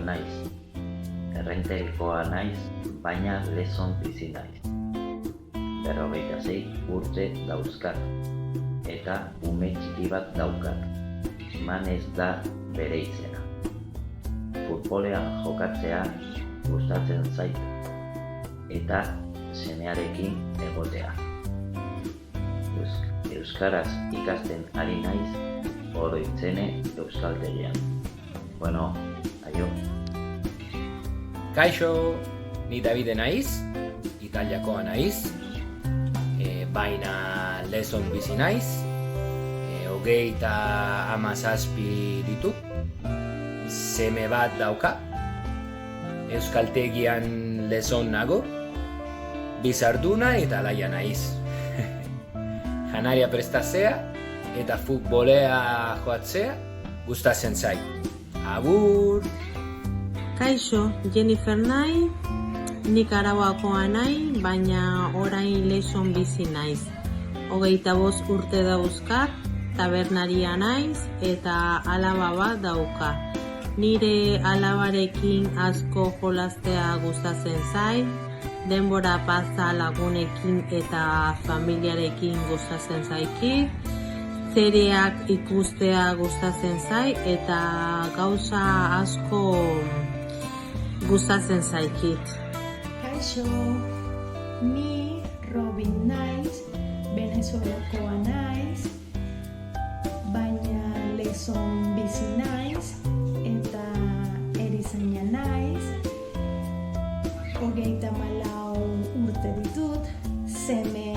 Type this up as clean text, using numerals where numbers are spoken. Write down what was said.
naiz. Errenterikoa naiz, baina Lezon bizi naiz. 46 urte dauzkat, eta ume txiki bat daukat. Manez da bere izena. Futbolean jokatzea gustatzen zait, eta semearekin egotea. Euskaraz ikasten ari naiz, Oroitzene euskaltegian. Bueno, aio. Kaixo, ni Davide naiz, Italiakoa naiz, baina Lezon bizi naiz, 37 ditut, seme bat dauka, euskaltegian Lezon nago, bizarduna eta alaia naiz. Janaria prestatzea eta futbolea joatzea gustatzen zait. Agur! Kaixo, Jennifer nahi, Nikaraguakoa nahi, baina orain Lezon bizi naiz. 25 urte dauzkat, tabernaria naiz eta alaba bat dauka. Nire alabarekin asko jolastea gustatzen zait, denbora pasa lagunekin eta familiarekin gustatzen zaiki, serieak ikustea gustatzen zait eta gauza asko gustatzen zaikit. Kaixo, ni Robin naiz, Venezuelakoa naiz, baina Lezon bizi naiz eta erizaina naiz. 34 urte ditut, seme